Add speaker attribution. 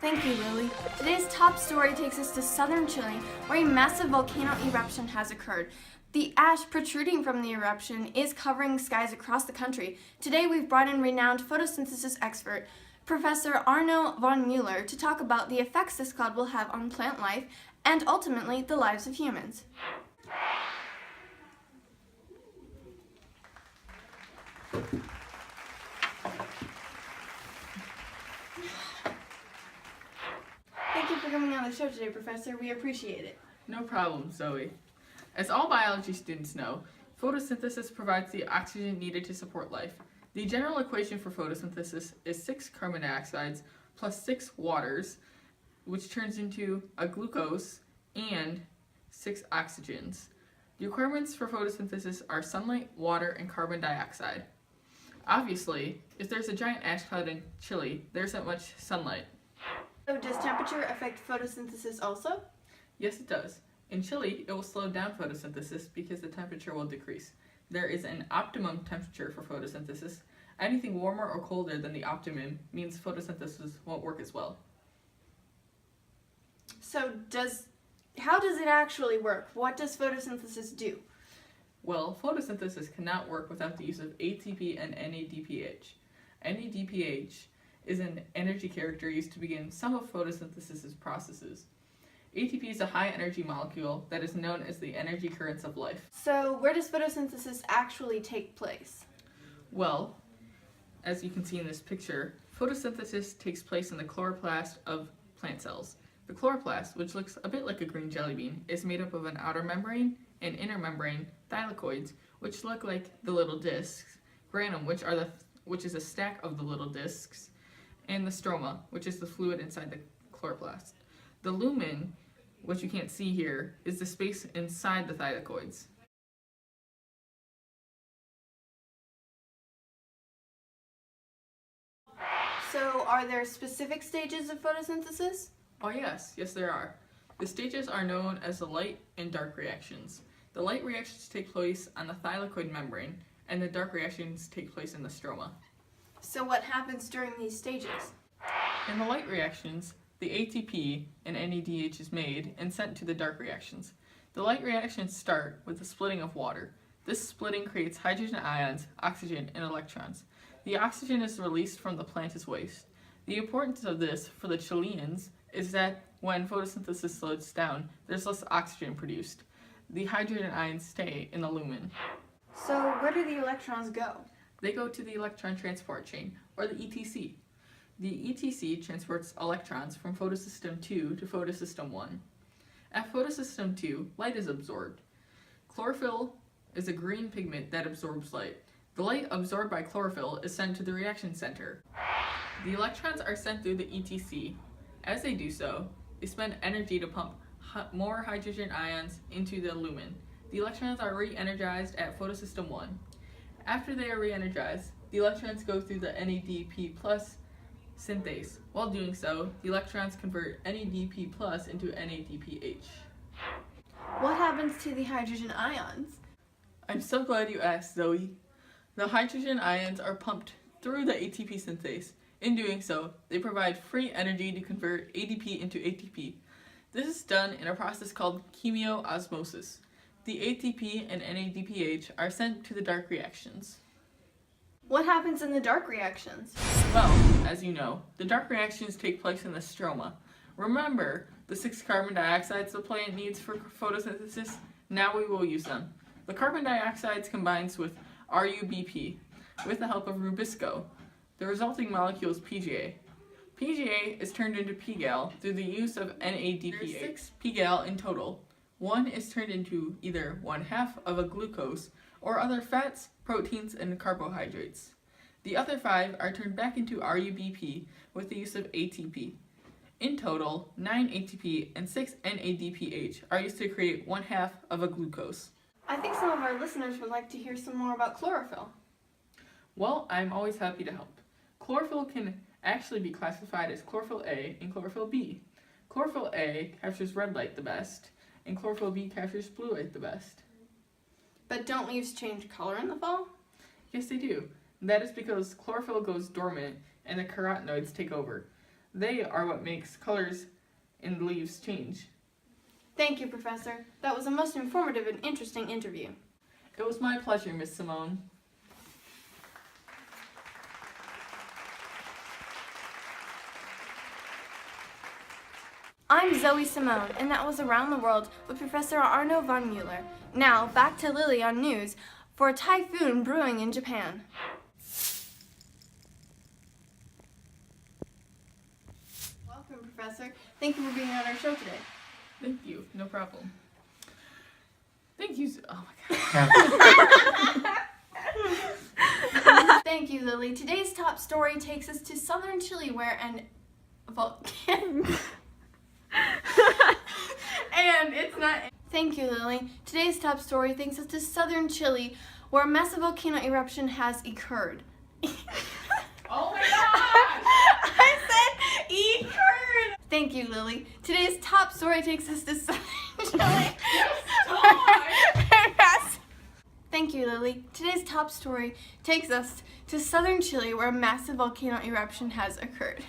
Speaker 1: Thank you, Lily. Today's top story takes us to southern Chile, where a massive volcano eruption has occurred. The ash protruding from the eruption is covering skies across the country. Today we've brought in renowned photosynthesis expert, Professor Arno von Mueller, to talk about the effects this cloud will have on plant life and ultimately the lives of humans. Thank you for coming on the show today, Professor. We appreciate it.
Speaker 2: No problem, Zoe. As all biology students know, photosynthesis provides the oxygen needed to support life. The general equation for photosynthesis is 6 carbon dioxides plus 6 waters, which turns into a glucose and 6 oxygens. The requirements for photosynthesis are sunlight, water, and carbon dioxide. Obviously, if there's a giant ash cloud in Chile, there isn't much sunlight.
Speaker 1: So does temperature affect photosynthesis also?
Speaker 2: Yes, it does. In Chile, it will slow down photosynthesis because the temperature will decrease. There is an optimum temperature for photosynthesis. Anything warmer or colder than the optimum means photosynthesis won't work as well.
Speaker 1: So how does it actually work? What does photosynthesis do?
Speaker 2: Well, photosynthesis cannot work without the use of ATP and NADPH. NADPH is an energy character used to begin some of photosynthesis processes. ATP is a high-energy molecule that is known as the energy currents of life.
Speaker 1: So where does photosynthesis actually take place?
Speaker 2: Well, as you can see in this picture, photosynthesis takes place in the chloroplast of plant cells. The chloroplast, which looks a bit like a green jelly bean, is made up of an outer membrane and inner membrane thylakoids, which look like the little discs, granum, which is a stack of the little discs, and the stroma, which is the fluid inside the chloroplast. The lumen, which you can't see here, is the space inside the thylakoids.
Speaker 1: So are there specific stages of photosynthesis?
Speaker 2: Oh yes, there are. The stages are known as the light and dark reactions. The light reactions take place on the thylakoid membrane, and the dark reactions take place in the stroma.
Speaker 1: So what happens during these stages?
Speaker 2: In the light reactions, the ATP and NADH is made and sent to the dark reactions. The light reactions start with the splitting of water. This splitting creates hydrogen ions, oxygen, and electrons. The oxygen is released from the plant as waste. The importance of this for the Chileans is that when photosynthesis slows down, there's less oxygen produced. The hydrogen ions stay in the lumen.
Speaker 1: So where do the electrons go?
Speaker 2: They go to the electron transport chain, or the ETC. The ETC transports electrons from photosystem 2 to photosystem 1. At photosystem 2, light is absorbed. Chlorophyll is a green pigment that absorbs light. The light absorbed by chlorophyll is sent to the reaction center. The electrons are sent through the ETC. As they do so, they spend energy to pump more hydrogen ions into the lumen. The electrons are re-energized at photosystem 1. After they are re-energized, the electrons go through the NADP+ synthase. While doing so, the electrons convert NADP+ into NADPH.
Speaker 1: What happens to the hydrogen ions?
Speaker 2: I'm so glad you asked, Zoe. The hydrogen ions are pumped through the ATP synthase. In doing so, they provide free energy to convert ADP into ATP. This is done in a process called chemiosmosis. The ATP and NADPH are sent to the dark reactions.
Speaker 1: What happens in the dark reactions?
Speaker 2: Well, as you know, the dark reactions take place in the stroma. Remember the 6 carbon dioxides the plant needs for photosynthesis? Now we will use them. The carbon dioxides combines with RUBP with the help of Rubisco. The resulting molecule is PGA. PGA is turned into PGAL through the use of NADPH. There are 6 PGAL in total. One is turned into either 1/2 of a glucose or other fats, proteins, and carbohydrates. The other 5 are turned back into RUBP with the use of ATP. In total, 9 ATP and 6 NADPH are used to create 1/2 of a glucose.
Speaker 1: I think some of our listeners would like to hear some more about chlorophyll.
Speaker 2: Well, I'm always happy to help. Chlorophyll can actually be classified as chlorophyll A and chlorophyll B. Chlorophyll A captures red light the best, and chlorophyll B captures blue light the best.
Speaker 1: But don't leaves change color in the fall?
Speaker 2: Yes, they do. That is because chlorophyll goes dormant and the carotenoids take over. They are what makes colors in the leaves change.
Speaker 1: Thank you, Professor. That was a most informative and interesting interview.
Speaker 2: It was my pleasure, Miss Simone.
Speaker 1: I'm Zoe Simone, and that was Around the World with Professor Arno von Mueller. Now, back to Lily on news for a typhoon brewing in Japan. Welcome, Professor. Thank you for being on our show today.
Speaker 2: Thank you. No problem. Thank you. Oh my God.
Speaker 1: Thank you, Lily. Today's top story takes us to southern Chile where an volcano... And it's not... Thank you, Lily. Today's top story takes us to southern Chile where a massive volcano eruption has occurred.
Speaker 2: Oh my God!
Speaker 1: I said occurred! Thank you, Lily. Today's top story takes us to southern Chile. Thank you, Lily. Today's top story takes us to southern Chile where a massive volcano eruption has occurred.